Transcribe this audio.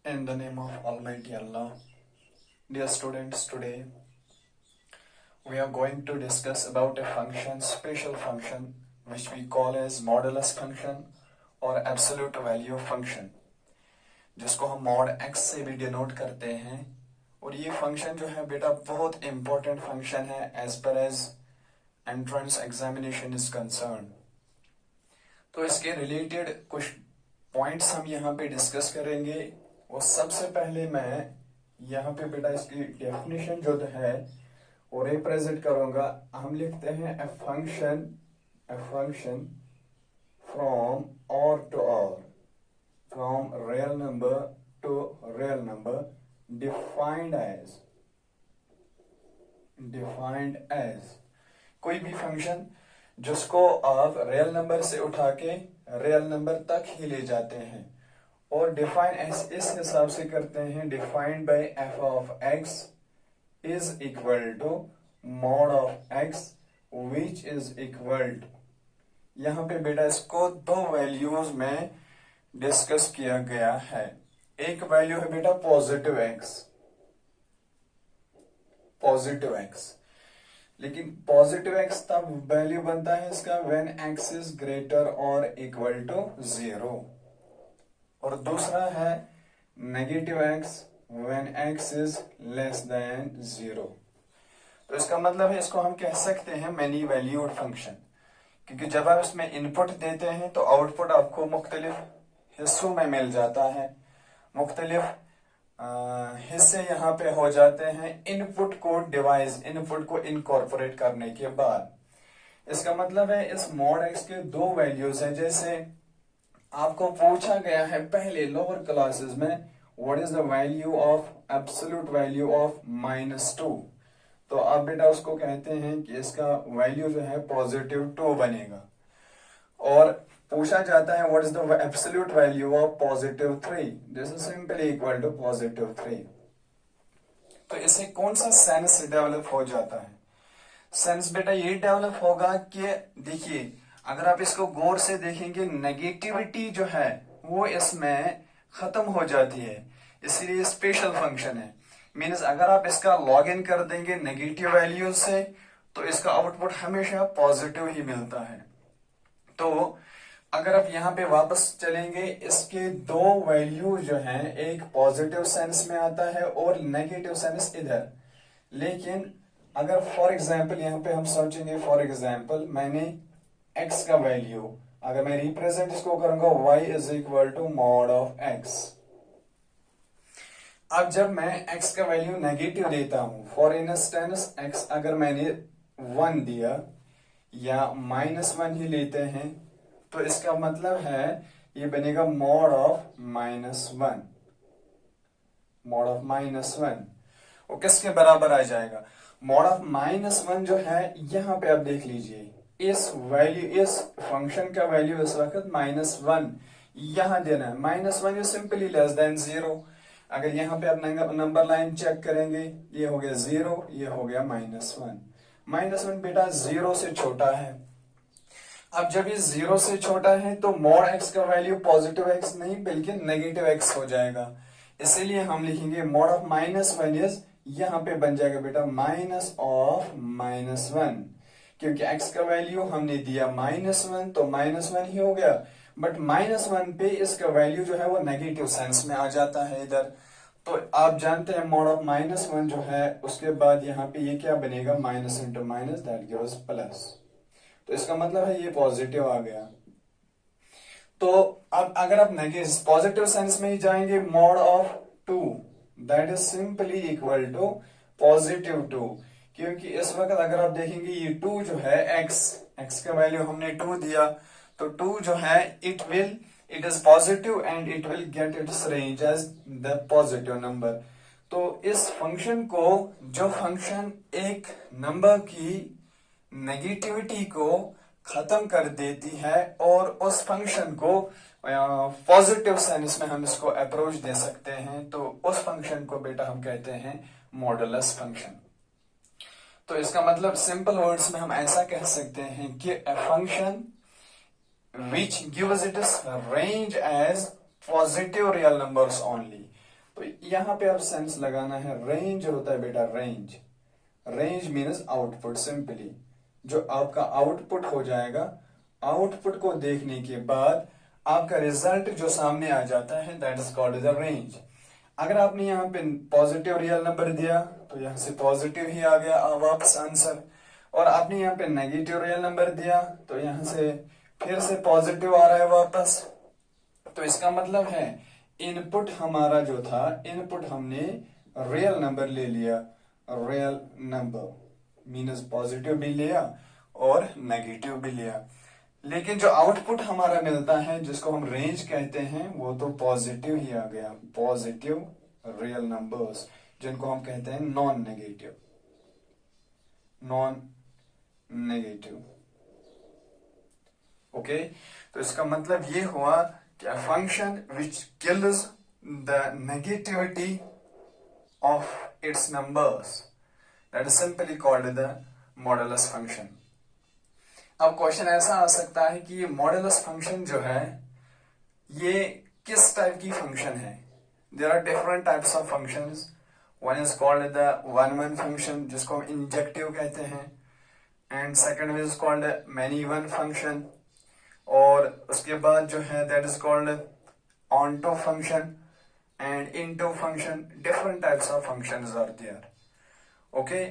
In the name of Almighty Allah, dear students, today we are going to discuss about a function, special function, which we call as modulus function और absolute value function, जिसको हम mod x से भी denote करते हैं। और ये function जो है बेटा बहुत इंपॉर्टेंट फंक्शन है as per as entrance examination is concern. तो इसके रिलेटेड कुछ पॉइंट्स हम यहाँ पे डिस्कस करेंगे। और सबसे पहले मैं यहाँ पे बेटा इसकी डेफिनेशन जो है वो रिप्रेजेंट करूंगा। हम लिखते हैं a function from R to R, from real number to real number, defined as कोई भी फंक्शन जिसको आप रियल नंबर से उठा के रियल नंबर तक ही ले जाते हैं। और डिफाइन इस हिसाब से करते हैं, defined by f of x is equal to mod of x which is equal to, यहां पे बेटा इसको दो वैल्यूज में डिस्कस किया गया है। एक वैल्यू है बेटा पॉजिटिव एक्स, लेकिन पॉजिटिव एक्स तब वैल्यू बनता है इसका व्हेन एक्स इज ग्रेटर और इक्वल टू 0। और दूसरा है negative x when x is less than 0। तो इसका मतलब है इसको हम कह सकते हैं मैनी वैल्यूड फंक्शन, क्योंकि जब आप इसमें इनपुट देते हैं तो आउटपुट आपको मुख्तलिफ हिस्सों में मिल जाता है। मुख्तलिफ हिस्से यहाँ पे हो जाते हैं इनपुट को इनकॉर्पोरेट करने के बाद। इसका मतलब है इस मॉड एक्स के दो वैल्यूज हैं। जैसे आपको पूछा गया है पहले लोअर क्लासेस में what is the value of absolute value of -2, तो आप बेटा उसको कहते हैं कि इसका वैल्यू जो है +2 बनेगा। और पूछा जाता है what is the absolute value of +3, this is simply equal to +3। तो इससे कौन सा सेंस डेवलप हो जाता है? सेंस बेटा ये डेवलप होगा कि देखिए अगर आप इसको गौर से देखेंगे नेगेटिविटी जो है वो इसमें खत्म हो जाती है, इसलिए स्पेशल फंक्शन है। मीन्स अगर आप इसका लॉग इन कर देंगे नेगेटिव वैल्यू से तो इसका आउटपुट हमेशा पॉजिटिव ही मिलता है। तो अगर आप यहाँ पे वापस चलेंगे, इसके दो वैल्यू जो हैं, एक पॉजिटिव सेंस में आता है और नेगेटिव सेंस इधर। लेकिन अगर फॉर एग्जाम्पल यहाँ पे हम सोचेंगे, फॉर एग्जाम्पल मैंने x का वैल्यू अगर मैं रिप्रेजेंट इसको करूंगा y is equal to mod of x। अब जब मैं x का वैल्यू नेगेटिव देता हूं, फॉर इंस्टेंस x अगर मैंने 1 दिया या -1 ही लेते हैं, तो इसका मतलब है ये बनेगा मॉड ऑफ -1। वो किसके बराबर आ जाएगा? मॉड ऑफ -1 जो है यहां पे आप देख लीजिए, इस फंक्शन का वैल्यू इस वक्त -1 यहां देना है। -1 इज सिंपली लेस देन 0। अगर यहां पे आप नंबर लाइन चेक करेंगे, ये हो गया 0, ये हो गया -1। -1 बेटा 0 से छोटा है। अब जब ये 0 से छोटा है तो मॉड एक्स का वैल्यू पॉजिटिव एक्स नहीं बल्कि नेगेटिव एक्स हो जाएगा। इसीलिए हम लिखेंगे मॉड ऑफ -1 इज, यहां पे बन जाएगा बेटा -1, क्योंकि x का वैल्यू हमने दिया -1 तो -1 ही हो गया। बट -1 पे इसका वैल्यू जो है वो नेगेटिव सेंस में आ जाता है इधर। तो आप जानते हैं मॉड ऑफ -1 जो है उसके बाद यहाँ पे ये क्या बनेगा, minus into minus that gives plus. तो इसका मतलब है ये पॉजिटिव आ गया। तो अब अगर आप नेगेटिव पॉजिटिव सेंस में ही जाएंगे, mod of 2 that is simply equal to +2, क्योंकि इस वक्त अगर आप देखेंगे ये 2 जो है x का वैल्यू हमने 2 दिया, तो 2 जो है it is positive and it will get its range as the positive number. तो इस फंक्शन को, जो फंक्शन एक नंबर की नेगेटिविटी को खत्म कर देती है और उस फंक्शन को पॉजिटिव सेंस में हम इसको अप्रोच दे सकते हैं, तो उस फंक्शन को बेटा हम कहते हैं मॉडुलस फंक्शन। तो इसका मतलब सिंपल वर्ड्स में हम ऐसा कह सकते हैं कि a function which gives its range as positive real numbers only, तो यहां पे अब सेंस लगाना है। रेंज होता है बेटा range, range means output. Simply जो आपका आउटपुट हो जाएगा, आउटपुट को देखने के बाद आपका रिजल्ट जो सामने आ जाता है that is called the range. अगर आपने यहाँ पे पॉजिटिव रियल नंबर दिया तो यहाँ से पॉजिटिव ही आ गया वापस आंसर, और आपने यहाँ पे नेगेटिव रियल नंबर दिया तो यहाँ से फिर से पॉजिटिव आ रहा है वापस। तो इसका मतलब है इनपुट हमारा जो था, इनपुट हमने रियल नंबर ले लिया, रियल नंबर मीन्स पॉजिटिव भी लिया और नेगेटिव भी लिया। लेकिन जो आउटपुट हमारा मिलता है जिसको हम रेंज कहते हैं वो तो पॉजिटिव ही आ गया, पॉजिटिव रियल नंबर्स जिनको हम कहते हैं non negative, non negative. Okay, तो इसका मतलब ये हुआ कि a function which kills the negativity of its numbers that is simply called the modulus function। अब क्वेश्चन ऐसा आ सकता है कि ये मॉडुलस फंक्शन जो है ये किस टाइप की फंक्शन है। There are different types of functions. One is called the one one function जिसको हम इंजेक्टिव कहते हैं, and second is called many one function, और उसके बाद जो है that is called onto function and into function. Different types of functions are there. Okay,